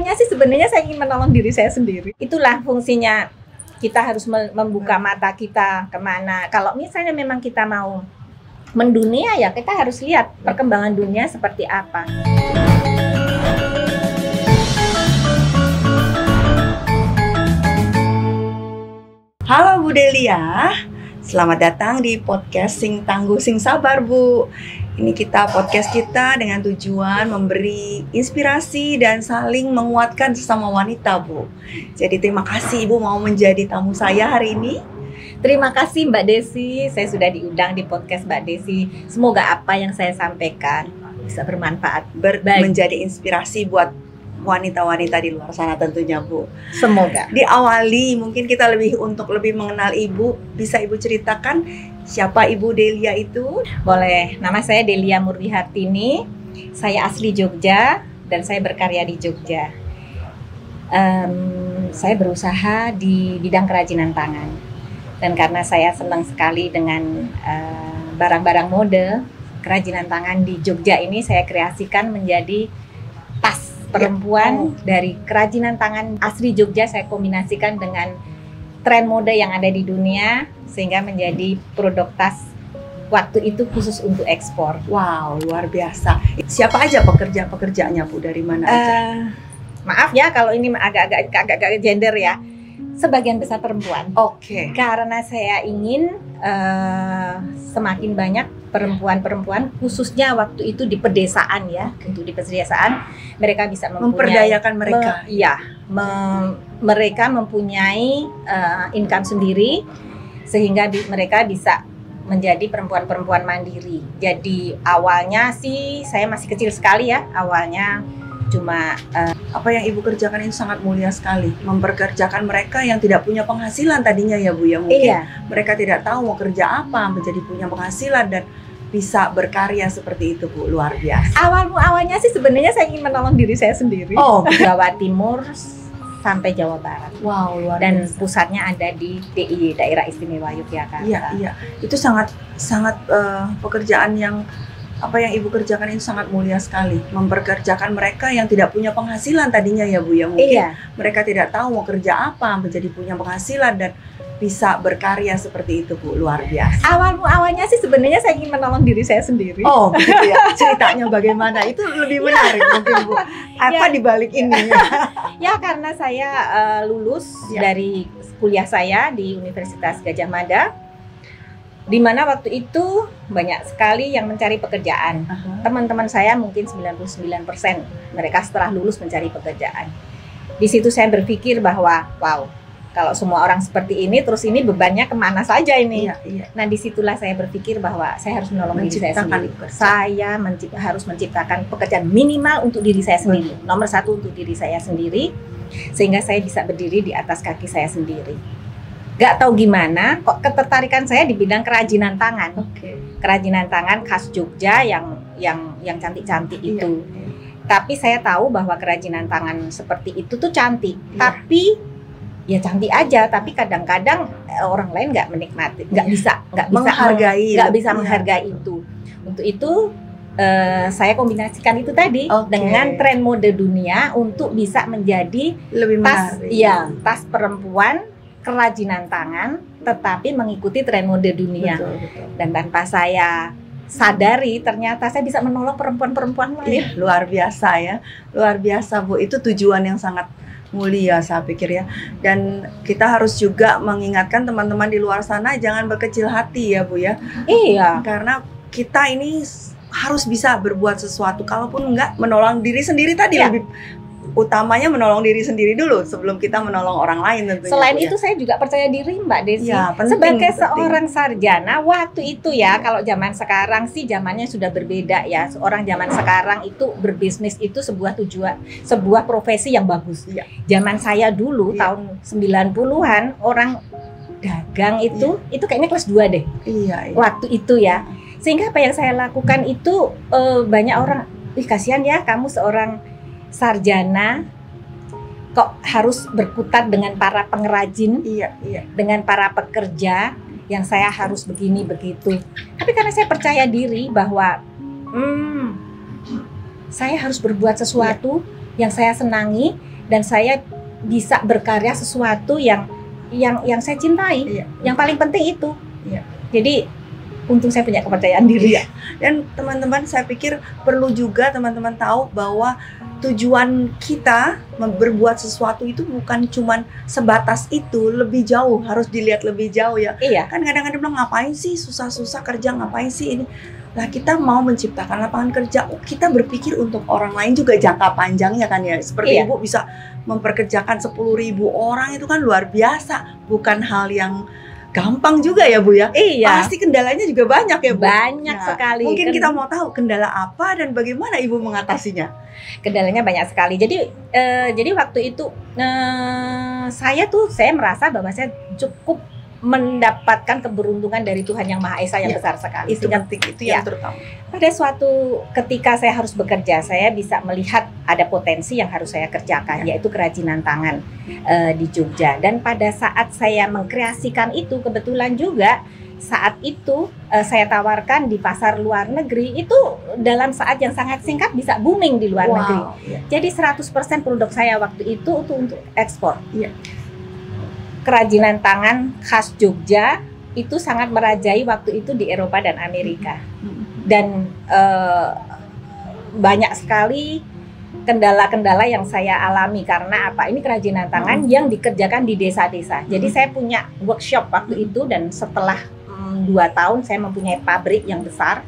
awalnya sih sebenarnya saya ingin menolong diri saya sendiri. Itulah fungsinya kita harus membuka mata kita kemana. Kalau misalnya memang kita mau mendunia, ya kita harus lihat perkembangan dunia seperti apa. Halo Bu Delia, selamat datang di podcast Sing Tangguh Sing Sabar Bu. Ini podcast kita dengan tujuan memberi inspirasi dan saling menguatkan sesama wanita Bu. Jadi terima kasih Ibu mau menjadi tamu saya hari ini. Terima kasih Mbak Desi, saya sudah diundang di podcast Mbak Desi. Semoga apa yang saya sampaikan bisa bermanfaat, menjadi inspirasi buat wanita-wanita di luar sana tentunya Bu. Semoga. Diawali mungkin kita lebih mengenal Ibu, bisa Ibu ceritakan siapa Ibu Delia itu? Boleh, nama saya Delia Murdihartini, saya asli Jogja dan saya berkarya di Jogja. Saya berusaha di bidang kerajinan tangan. Dan karena saya senang sekali dengan barang-barang mode, kerajinan tangan di Jogja ini saya kreasikan menjadi tas perempuan dari kerajinan tangan asli Jogja. Saya kombinasikan dengan tren mode yang ada di dunia sehingga menjadi produk tas waktu itu khusus untuk ekspor. Wow, luar biasa. Siapa aja pekerja-pekerjanya Bu, dari mana aja? Maaf ya kalau ini agak gender ya. Sebagian besar perempuan. Oke. Karena saya ingin semakin banyak perempuan-perempuan, khususnya waktu itu di pedesaan ya, untuk di pedesaan mereka bisa memperdayakan mereka. Mereka mempunyai income sendiri sehingga mereka bisa menjadi perempuan-perempuan mandiri. Jadi awalnya sih saya masih kecil sekali ya, awalnya cuma apa yang Ibu kerjakan itu sangat mulia sekali, memperkerjakan mereka yang tidak punya penghasilan tadinya ya Bu ya, mungkin mereka tidak tahu mau kerja apa, menjadi punya penghasilan dan bisa berkarya seperti itu Bu, luar biasa. Awalnya sih sebenarnya saya ingin menolong diri saya sendiri. Jawa Timur sampai Jawa Barat. Wow, luar biasa. Dan pusatnya ada di DIY, Daerah Istimewa Yogyakarta. Iya. Itu sangat pekerjaan yang apa yang Ibu kerjakan itu sangat mulia sekali, memperkerjakan mereka yang tidak punya penghasilan tadinya ya Bu ya, mungkin mereka tidak tahu mau kerja apa, menjadi punya penghasilan dan bisa berkarya seperti itu Bu, luar biasa. Awalnya sih sebenarnya saya ingin menolong diri saya sendiri. Oh begitu ya, ceritanya bagaimana itu lebih menarik mungkin Bu, apa dibalik ini? Ya karena saya lulus dari kuliah saya di Universitas Gadjah Mada, di mana waktu itu banyak sekali yang mencari pekerjaan. Teman-teman saya mungkin 99% mereka setelah lulus mencari pekerjaan. Di situ saya berpikir bahwa wow, kalau semua orang seperti ini terus ini bebannya kemana saja ini. Nah disitulah saya berpikir bahwa saya harus menolong diri saya sendiri. Saya harus menciptakan pekerjaan minimal untuk diri saya sendiri. Nomor satu untuk diri saya sendiri, sehingga saya bisa berdiri di atas kaki saya sendiri. Gak tahu gimana, kok ketertarikan saya di bidang kerajinan tangan. Kerajinan tangan khas Jogja yang cantik-cantik itu. Tapi saya tahu bahwa kerajinan tangan seperti itu tuh cantik. Tapi ya cantik aja. Tapi kadang-kadang orang lain nggak menikmati, nggak bisa menghargai itu. Untuk itu saya kombinasikan itu tadi dengan tren mode dunia untuk bisa menjadi lebih tas, tas perempuan kerajinan tangan, tetapi mengikuti tren mode dunia. Betul. Dan tanpa saya sadari, ternyata saya bisa menolong perempuan-perempuan lain. Luar biasa ya, luar biasa Bu. Itu tujuan yang sangat mulia saya pikir ya. Dan kita harus juga mengingatkan teman-teman di luar sana jangan berkecil hati ya Bu ya. Iya. Karena kita ini harus bisa berbuat sesuatu. Kalaupun enggak, menolong diri sendiri tadi lebih utamanya menolong diri sendiri dulu sebelum kita menolong orang lain tentunya. Selain itu saya juga percaya diri Mbak Desi. Sebagai seorang sarjana waktu itu ya, kalau zaman sekarang sih zamannya sudah berbeda ya. Seorang zaman sekarang itu berbisnis itu sebuah profesi yang bagus. Zaman saya dulu tahun 90-an orang dagang itu kayaknya kelas 2 deh. Waktu itu ya. Sehingga apa yang saya lakukan itu banyak orang, kasihan ya kamu seorang sarjana kok harus berkutat dengan para pengrajin, dengan para pekerja yang saya harus begini begitu. Tapi karena saya percaya diri bahwa saya harus berbuat sesuatu yang saya senangi, dan saya bisa berkarya sesuatu yang saya cintai. Iya. Yang paling penting itu. Iya. Jadi untung saya punya kepercayaan diri. Iya. Dan teman-teman, saya pikir perlu juga teman-teman tahu bahwa tujuan kita berbuat sesuatu itu bukan cuman sebatas itu, lebih jauh, harus dilihat lebih jauh ya. Iya. Kan kadang-kadang bilang, ngapain sih susah-susah kerja, ngapain sih ini. Lah kita mau menciptakan lapangan kerja, kita berpikir untuk orang lain juga jangka panjangnya kan ya. Seperti Iya. Ibu bisa memperkerjakan 10.000 orang, itu kan luar biasa, bukan hal yang gampang juga ya Bu ya. Iya. Pasti kendalanya juga banyak ya Bu. Banyak Nah, sekali. Mungkin kita mau tahu kendala apa dan bagaimana Ibu mengatasinya. Kendalanya banyak sekali. Jadi waktu itu saya merasa bahwa saya cukup mendapatkan keberuntungan dari Tuhan Yang Maha Esa yang Ya, besar sekali. Itu penting, itu yang terutama. Pada suatu ketika saya harus bekerja, saya bisa melihat ada potensi yang harus saya kerjakan, yaitu kerajinan tangan di Jogja. Dan pada saat saya mengkreasikan itu, kebetulan juga saat itu saya tawarkan di pasar luar negeri, itu dalam saat yang sangat singkat bisa booming di luar negeri. Ya. Jadi 100% produk saya waktu itu untuk ekspor. Ya. Kerajinan tangan khas Jogja itu sangat merajai waktu itu di Eropa dan Amerika. Dan banyak sekali kendala-kendala yang saya alami karena apa? Ini kerajinan tangan yang dikerjakan di desa-desa. Jadi saya punya workshop waktu itu, dan setelah 2 tahun saya mempunyai pabrik yang besar.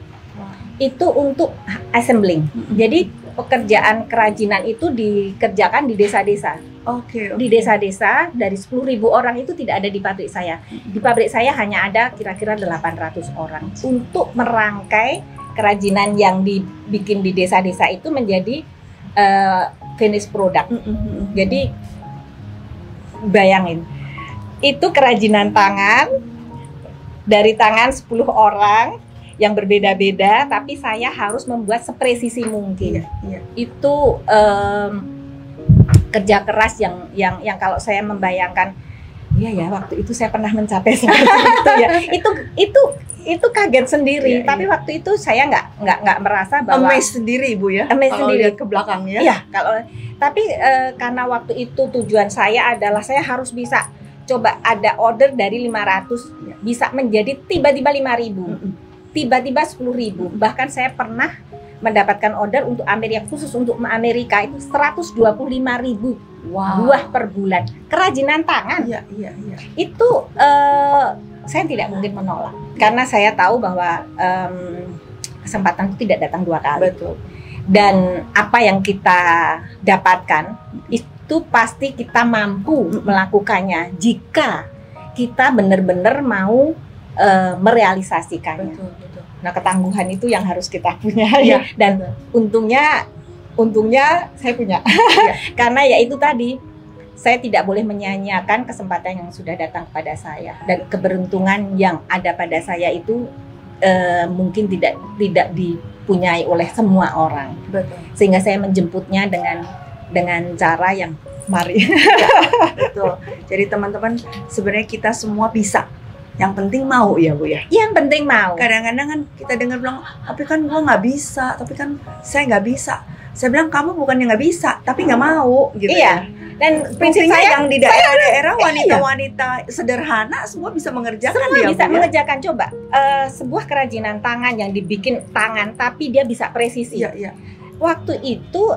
Itu untuk assembling. Jadi pekerjaan kerajinan itu dikerjakan di desa-desa. Oke. Di desa-desa, dari 10.000 orang itu tidak ada di pabrik saya. Di pabrik saya hanya ada kira-kira 800 orang untuk merangkai kerajinan yang dibikin di desa-desa itu menjadi finished product. Jadi bayangin, itu kerajinan tangan dari tangan 10 orang yang berbeda-beda, tapi saya harus membuat sepresisi mungkin. Iya. Itu kerja keras yang kalau saya membayangkan, iya ya, waktu itu saya pernah mencapai seperti itu ya. Itu kaget sendiri. Iya, tapi waktu itu saya nggak merasa bahwa amazed sendiri Ibu ya. Amazed kalau sendiri lihat ke belakang ya. Iya, tapi karena waktu itu tujuan saya adalah saya harus bisa coba ada order dari 500 bisa menjadi tiba-tiba 5.000, tiba-tiba 10.000. Bahkan saya pernah mendapatkan order untuk Amerika, khusus untuk Amerika itu 125.000 buah per bulan. Kerajinan tangan. Iya. Itu saya tidak mungkin menolak karena saya tahu bahwa kesempatan itu tidak datang 2 kali. Betul. Dan apa yang kita dapatkan itu pasti kita mampu melakukannya jika kita benar-benar mau merealisasikannya. Betul. Nah, ketangguhan itu yang harus kita punya Ya. Dan untungnya saya punya. Ya. Karena ya itu tadi, saya tidak boleh menyia-nyiakan kesempatan yang sudah datang kepada saya, dan keberuntungan yang ada pada saya itu mungkin tidak dipunyai oleh semua orang. Betul. Sehingga saya menjemputnya dengan cara yang mari. Betul. Jadi teman-teman, sebenarnya kita semua bisa. Yang penting mau ya Bu ya. Yang penting mau. Kadang-kadang kan kita dengar bilang, tapi kan gua nggak bisa, tapi kan saya nggak bisa. Saya bilang, kamu bukannya nggak bisa, tapi nggak mau gitu. Iya. Ya. Dan prinsip Buktinya saya yang di daerah-daerah wanita-wanita sederhana semua bisa mengerjakan. semua ya, bisa Bu, ya? mengerjakan. Coba sebuah kerajinan tangan yang dibikin tangan tapi dia bisa presisi. Iya. Waktu itu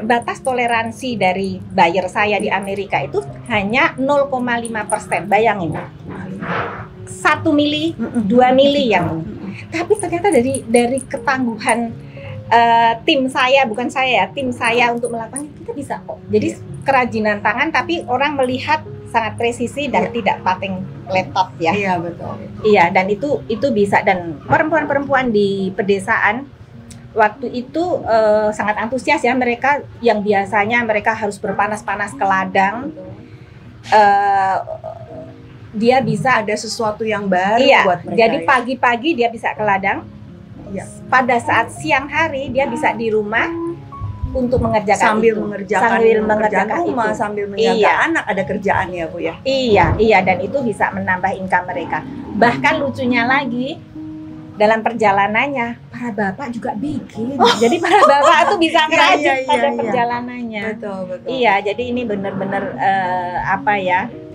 batas toleransi dari buyer saya di Amerika itu hanya 0,5%. Bayangin, 1 mili, 2 mili yang. Tapi ternyata dari ketangguhan tim saya, bukan saya, tim saya untuk melakukannya, kita bisa kok. Jadi kerajinan tangan tapi orang melihat sangat presisi dan tidak pating laptop ya. Iya, betul. Iya, dan itu bisa. Dan perempuan-perempuan di pedesaan waktu itu sangat antusias ya, mereka yang biasanya mereka harus berpanas-panas ke ladang, dia bisa Ada sesuatu yang baru buat mereka. jadi ya? pagi-pagi dia bisa ke ladang, Iya. pada saat siang hari dia bisa di rumah untuk mengerjakan sambil itu. mengerjakan rumah, itu. sambil menjaga Iya. anak, ada kerjaan ya Bu ya. Iya, dan itu bisa menambah income mereka. Bahkan lucunya lagi, dalam perjalanannya para bapak juga bikin. Jadi para bapak tuh bisa ngerajut pada perjalanannya. Betul. Iya, jadi ini benar-benar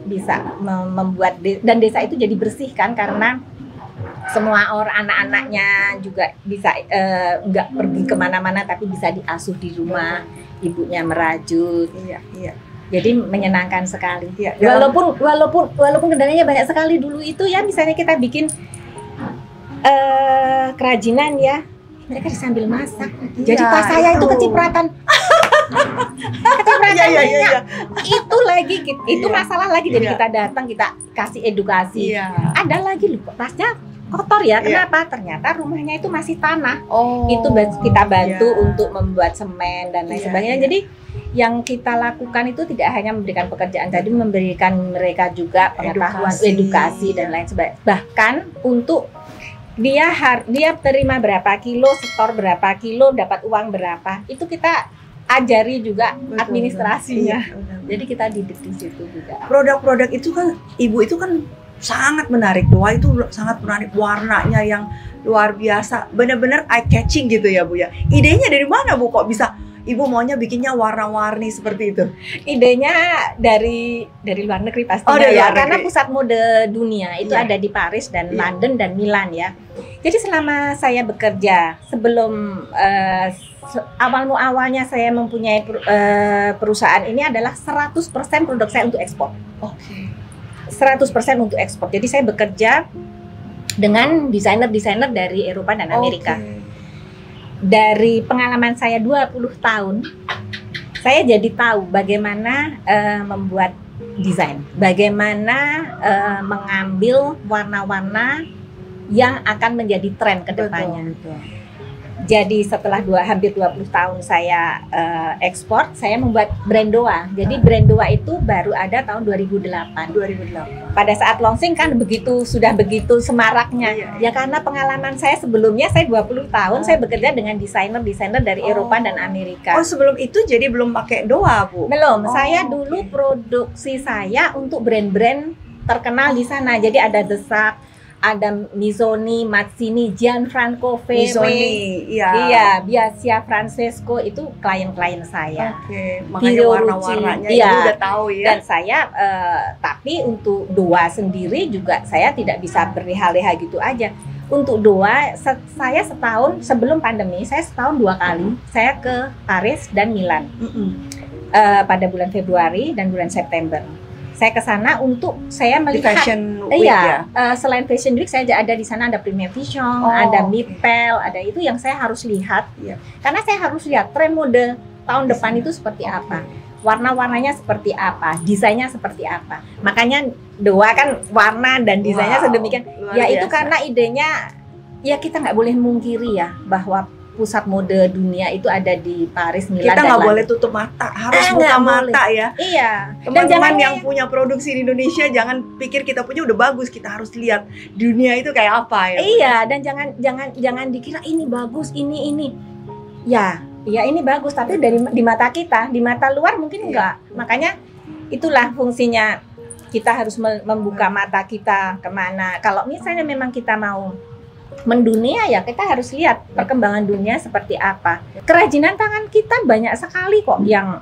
bisa membuat dan desa itu jadi bersih kan, karena semua orang anak-anaknya juga bisa nggak pergi kemana-mana tapi bisa diasuh di rumah, ibunya merajut. Iya. Jadi menyenangkan sekali. Ya, walaupun kendalanya banyak sekali dulu itu ya, misalnya kita bikin kerajinan ya, mereka sambil masak. Jadi pas saya itu kecipratan. Minyak. Itu lagi itu masalah lagi. Jadi kita datang, kita kasih edukasi. Ada lagi loh, tasnya kotor ya. Kenapa? Ternyata rumahnya itu masih tanah. Itu kita bantu untuk membuat semen dan lain sebagainya. Jadi yang kita lakukan itu tidak hanya memberikan pekerjaan, tadi memberikan mereka juga pengetahuan, edukasi dan lain sebagainya. Bahkan untuk dia terima berapa kilo, setor berapa kilo, dapat uang berapa, itu kita ajari juga administrasinya. Jadi kita didik di situ juga. Produk-produk itu kan, Ibu itu kan sangat menarik. Doa itu sangat menarik, warnanya yang luar biasa, benar-benar eye catching gitu ya Bu ya. Idenya dari mana Bu, kok bisa Ibu maunya bikinnya warna-warni seperti itu? Idenya dari luar negeri pastinya karena pusat mode dunia itu ada di Paris dan London dan Milan ya. Jadi selama saya bekerja, sebelum awalnya saya mempunyai perusahaan ini adalah 100% produk saya untuk ekspor. 100% untuk ekspor. Jadi saya bekerja dengan desainer-desainer dari Eropa dan Amerika. Dari pengalaman saya 20 tahun, saya jadi tahu bagaimana membuat desain, bagaimana mengambil warna-warna yang akan menjadi tren ke depannya. Jadi setelah hampir 20 tahun saya ekspor, saya membuat brand Doa. Jadi brand Doa itu baru ada tahun 2008. Pada saat launching kan sudah begitu semaraknya. Ya karena pengalaman saya sebelumnya, saya 20 tahun saya bekerja dengan desainer-desainer dari Eropa dan Amerika. Sebelum itu jadi belum pakai Doa, Bu? Belum. Saya dulu produksi saya untuk brand-brand terkenal di sana. Jadi ada Desak, ada Missoni, Mazzini, Gianfranco Ferré, Biasia Francesco, itu klien-klien saya. Makanya warna-warnanya Ibu udah tahu ya. Dan saya, tapi untuk Doa sendiri juga saya tidak bisa berleha-leha gitu aja. Untuk Doa, saya setahun sebelum pandemi, saya setahun 2 kali, saya ke Paris dan Milan. Pada bulan Februari dan bulan September. Saya ke sana untuk saya melihat Fashion Week selain Fashion Week, saya ada di sana, ada Premier Vision, ada Mipel, ada itu yang saya harus lihat. Karena saya harus lihat tren mode tahun depan itu seperti apa, warna-warnanya seperti apa, desainnya seperti apa. Makanya Doa kan warna dan desainnya sedemikian. Ya itu karena idenya, ya kita nggak boleh mungkiri ya bahwa pusat mode dunia itu ada di Paris, Milan, kita nggak boleh tutup mata, harus buka mata ya. Teman-teman yang punya produksi di Indonesia, jangan pikir kita punya udah bagus, kita harus lihat dunia itu kayak apa ya. Dan jangan dikira ini bagus, ini. Ya ini bagus, tapi di mata kita, di mata luar mungkin enggak. Makanya itulah fungsinya, kita harus membuka mata kita kemana. Kalau misalnya memang kita mau mendunia, ya kita harus lihat perkembangan dunia seperti apa. Kerajinan tangan kita banyak sekali kok yang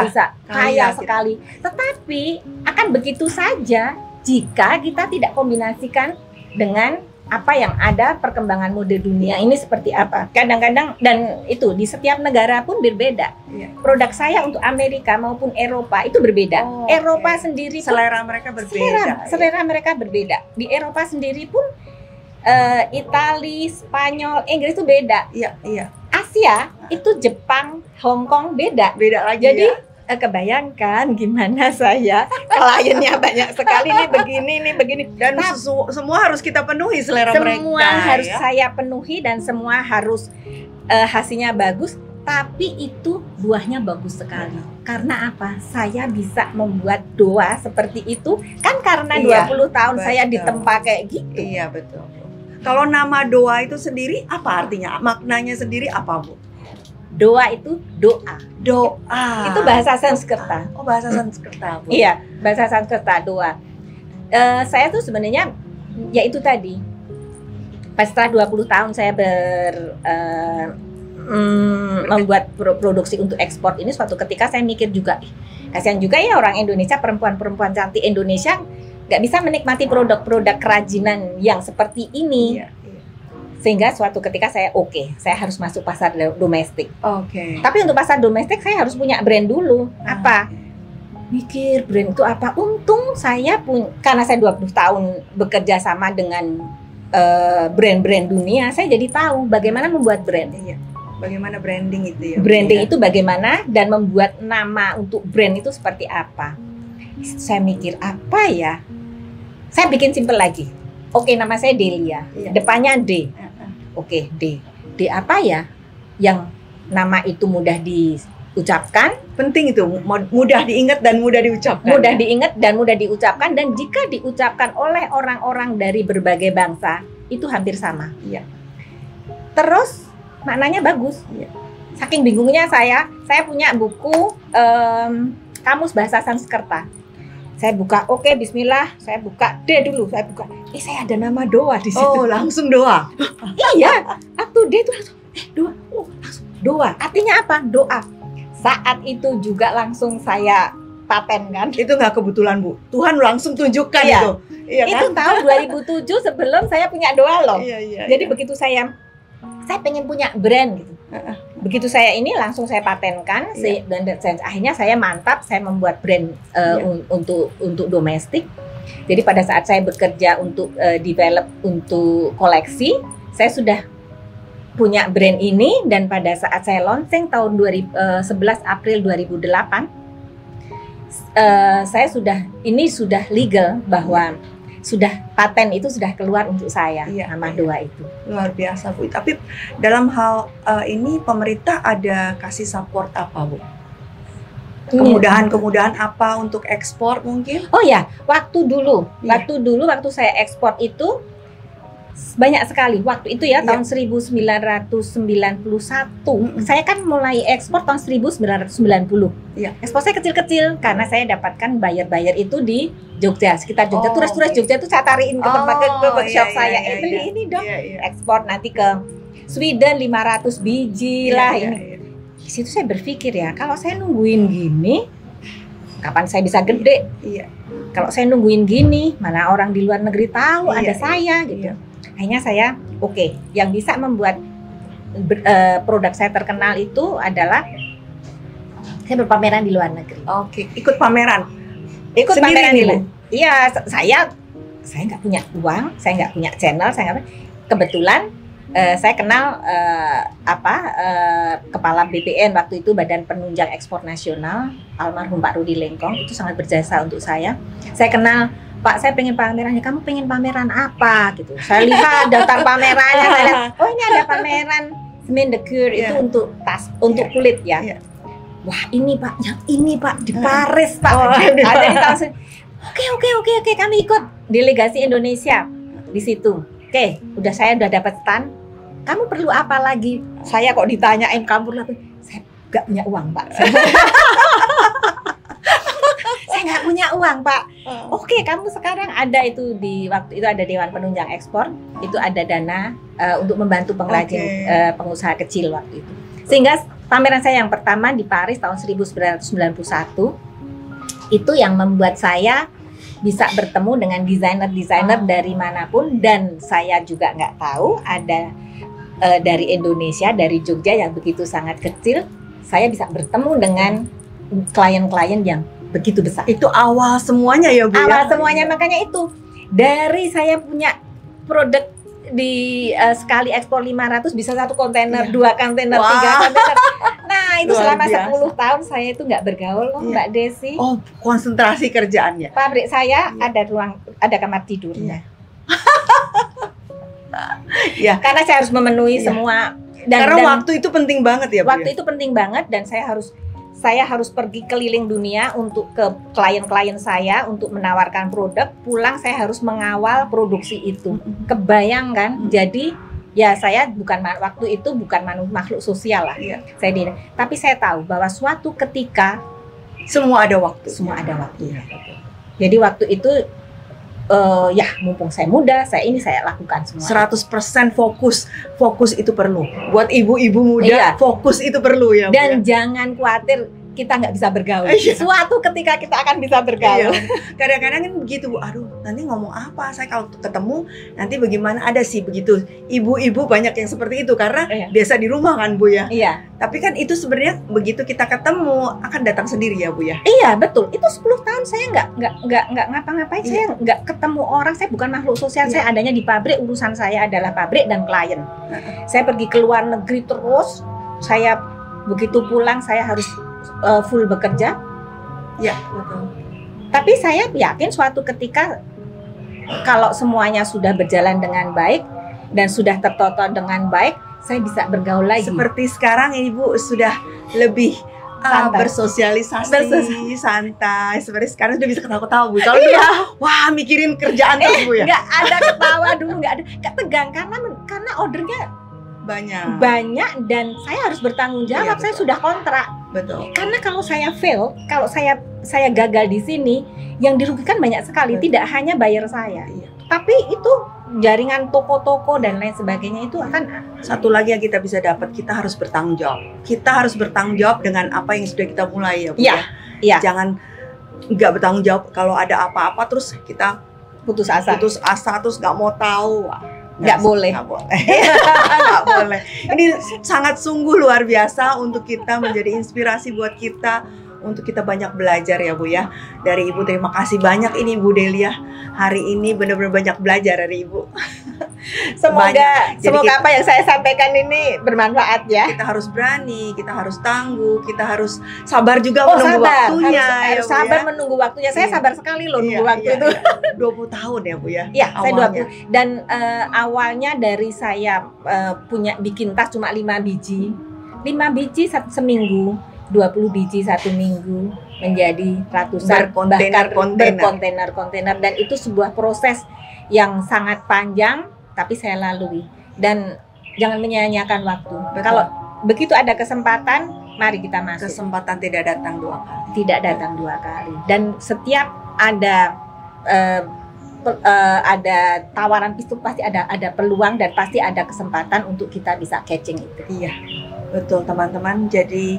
bisa kaya sekali. Tetapi akan begitu saja jika kita tidak kombinasikan dengan apa yang ada, perkembangan mode dunia ini seperti apa. Kadang-kadang, dan itu di setiap negara pun berbeda. Produk saya untuk Amerika maupun Eropa itu berbeda. Eropa sendiri pun, selera mereka berbeda. Selera mereka berbeda. Di Eropa sendiri pun Itali, Spanyol, Inggris itu beda. Asia itu Jepang, Hong Kong beda lagi. Jadi kebayangkan gimana saya, kliennya banyak sekali, ini begini dan semua harus kita penuhi selera mereka. Semua harus saya penuhi dan semua harus hasilnya bagus. Tapi itu buahnya bagus sekali. Karena apa? Saya bisa membuat Doa seperti itu kan karena 20 tahun saya ditempa kayak gitu. Iya, betul. Kalau nama Doa itu sendiri apa artinya? Maknanya sendiri apa, Bu? Doa itu doa. Itu bahasa Sanskerta. Bahasa Sanskerta, Bu. Iya, bahasa Sanskerta, doa. Saya tuh sebenarnya ya itu tadi. Pas setelah 20 tahun saya membuat produksi untuk ekspor ini, suatu ketika saya mikir juga, kasihan juga ya orang Indonesia, perempuan-perempuan cantik Indonesia nggak bisa menikmati produk-produk kerajinan yang seperti ini. Sehingga suatu ketika saya saya harus masuk pasar domestik. Tapi untuk pasar domestik saya harus punya brand dulu. Apa? Mikir brand itu apa? Untung saya karena saya 20 tahun bekerja sama dengan brand-brand dunia, saya jadi tahu bagaimana membuat brand. Bagaimana branding itu ya? Branding itu bagaimana, dan membuat nama untuk brand itu seperti apa. Saya mikir apa ya? Saya bikin simple lagi. Oke, nama saya Delia. Depannya D. Oke, D. D apa ya? Yang nama itu mudah diucapkan. Penting itu, mudah diingat dan mudah diucapkan. Mudah diingat dan mudah diucapkan, dan jika diucapkan oleh orang-orang dari berbagai bangsa, itu hampir sama. Terus maknanya bagus. Saking bingungnya saya punya buku Kamus Bahasa Sanskerta. Saya buka, bismillah, saya buka D dulu, saya ada nama doa di situ. Oh, langsung doa. Iya, waktu D itu langsung doa. Langsung doa. Artinya apa? Doa. Saat itu juga langsung saya patenkan. Itu nggak kebetulan, Bu. Tuhan langsung tunjukkan itu. Iya kan? Itu tahun 2007 sebelum saya punya doa loh. Jadi begitu saya pengen punya brand gitu. Begitu saya ini langsung saya patenkan, dan akhirnya saya mantap, saya membuat brand untuk domestik. Jadi pada saat saya bekerja untuk develop untuk koleksi, saya sudah punya brand ini, dan pada saat saya launching tahun 11 April 2008, saya sudah legal bahwa sudah paten itu sudah keluar untuk saya, nama doa itu. Luar biasa, Bu. Tapi dalam hal ini pemerintah ada kasih support apa, Bu? Kemudahan apa untuk ekspor mungkin? Oh ya, waktu dulu saya ekspor itu banyak sekali. Waktu itu tahun 1991. Saya kan mulai ekspor tahun 1990. Ekspor saya kecil-kecil karena saya dapatkan buyer itu di Jogja, sekitar Jogja. Turis-turis Jogja itu saya tariin ke tempat ke workshop saya. Beli ini dong. Ekspor nanti ke Sweden 500 biji lah ini. Di situ saya berpikir ya, kalau saya nungguin gini, kapan saya bisa gede? Kalau saya nungguin gini, mana orang di luar negeri tahu ada saya gitu. Akhirnya saya yang bisa membuat produk saya terkenal itu adalah saya berpameran di luar negeri. Ikut pameran. Pameran di luar. Iya, saya nggak punya uang, saya nggak punya channel, kebetulan saya kenal kepala BPN waktu itu, Badan Penunjang Ekspor Nasional, almarhum Pak Rudi Lengkong, itu sangat berjasa untuk saya. Saya kenal, Pak, saya pengen pamerannya. Kamu pengen pameran apa gitu? Saya lihat daftar pamerannya, saya lihat, oh ini ada pameran Semaine de Coeur itu untuk tas, untuk kulit ya. Wah ini Pak, yang ini Pak di Paris Pak. Ada di tahun. Oke, kami ikut delegasi Indonesia di situ. Saya udah dapat stand. Kamu perlu apa lagi? Saya kok ditanyain kamu perlu apa? Saya nggak punya uang Pak. Saya nggak punya uang Pak. Kamu sekarang ada itu waktu itu ada Dewan Penunjang Ekspor, itu ada dana untuk membantu pengrajin pengusaha kecil waktu itu. Sehingga pameran saya yang pertama di Paris tahun 1991 itu yang membuat saya bisa bertemu dengan desainer-desainer dari manapun, dan saya juga nggak tahu ada dari Indonesia, dari Jogja yang begitu sangat kecil, saya bisa bertemu dengan klien-klien yang begitu besar. Itu awal semuanya ya Bu? Awal semuanya, makanya itu dari saya punya produk di sekali ekspor 500 bisa 1 kontainer, 2 kontainer, 3 kontainer. Nah itu selama 10 tahun saya itu nggak bergaul loh Mbak Desi. Konsentrasi kerjaannya. Pabrik saya ada kamar tidurnya. Karena saya harus memenuhi semua. Karena waktu itu penting banget ya Bu. Waktu itu penting banget, dan saya harus pergi keliling dunia untuk ke klien-klien saya untuk menawarkan produk. Pulang saya harus mengawal produksi itu. Kebayang kan? Jadi ya saya waktu itu bukan makhluk sosial lah. Tapi saya tahu bahwa suatu ketika semua ada waktu. Jadi waktu itu ya mumpung saya muda, saya lakukan semua. 100% fokus itu perlu. Buat ibu-ibu muda, fokus itu perlu ya. Dan jangan khawatir kita nggak bisa bergaul. Suatu ketika kita akan bisa bergaul. Kadang-kadang kan begitu, Bu. Aduh, nanti ngomong apa? Saya kalau ketemu nanti bagaimana? Ada sih begitu. Ibu-ibu banyak yang seperti itu karena biasa di rumah kan, Bu ya. Iya. Tapi kan itu sebenarnya begitu kita ketemu akan datang sendiri ya, Bu ya. Iya, betul. Itu 10 tahun saya nggak ngapa-ngapain. Saya nggak ketemu orang. Saya bukan makhluk sosial. Saya adanya di pabrik. Urusan saya adalah pabrik dan klien. Saya pergi ke luar negeri terus. Saya begitu pulang saya harus full bekerja. Ya, betul. Tapi saya yakin suatu ketika kalau semuanya sudah berjalan dengan baik dan sudah tertata dengan baik, saya bisa bergaul lagi. Seperti sekarang ini, Bu, sudah lebih bersosialisasi, santai. Seperti sekarang sudah bisa ketawa-ketawa, Bu. Kalau dulu, wah mikirin kerjaan terus, Bu ya. Nggak ada ketawa dulu, nggak tegang karena ordernya banyak dan saya harus bertanggung jawab. Saya sudah kontrak. Betul. Karena kalau saya fail, kalau saya gagal di sini, yang dirugikan banyak sekali. Betul. Tidak hanya buyer saya, tapi itu jaringan toko-toko dan lain sebagainya itu akan. Satu lagi yang kita bisa dapat, kita harus bertanggung jawab. Kita harus bertanggung jawab dengan apa yang sudah kita mulai ya, Bu. Iya. Jangan nggak bertanggung jawab kalau ada apa-apa terus kita putus asa terus nggak mau tahu. Nggak boleh. Nggak boleh. Ini sangat sungguh luar biasa untuk kita menjadi inspirasi buat kita, untuk kita banyak belajar ya, Bu ya. Dari Ibu terima kasih banyak ini, Bu Delia. Hari ini benar-benar banyak belajar dari Ibu. Semoga apa yang saya sampaikan ini bermanfaat ya. Kita harus berani, kita harus tangguh, kita harus sabar juga menunggu waktunya. Harus sabar menunggu waktunya. Saya sabar sekali loh nunggu waktu itu. 20 tahun ya, Bu ya. Iya, saya 20. Dan awalnya dari saya bikin tas cuma 5 biji. 5 biji seminggu, 20 biji satu minggu, menjadi ratusan berkontainer, dan itu sebuah proses yang sangat panjang tapi saya lalui. Dan jangan menyia-nyiakan waktu. Kalau begitu ada kesempatan, mari kita masuk. Kesempatan tidak datang 2 kali. Tidak datang 2 kali. Dan setiap ada tawaran itu pasti ada peluang dan pasti ada kesempatan untuk kita bisa catching itu. Iya, betul teman-teman. Jadi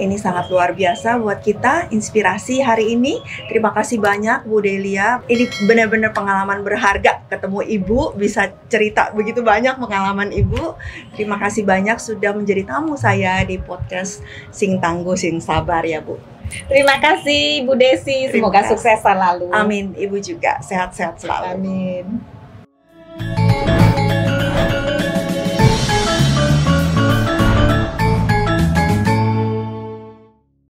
ini sangat luar biasa buat kita, inspirasi hari ini. Terima kasih banyak Bu Delia. Ini benar-benar pengalaman berharga ketemu Ibu, bisa cerita begitu banyak pengalaman Ibu. Terima kasih banyak sudah menjadi tamu saya di podcast Sing Tangguh Sing Sabar ya, Bu. Terima kasih Bu Desi, semoga sukses selalu. Amin, Ibu juga sehat-sehat selalu. Amin.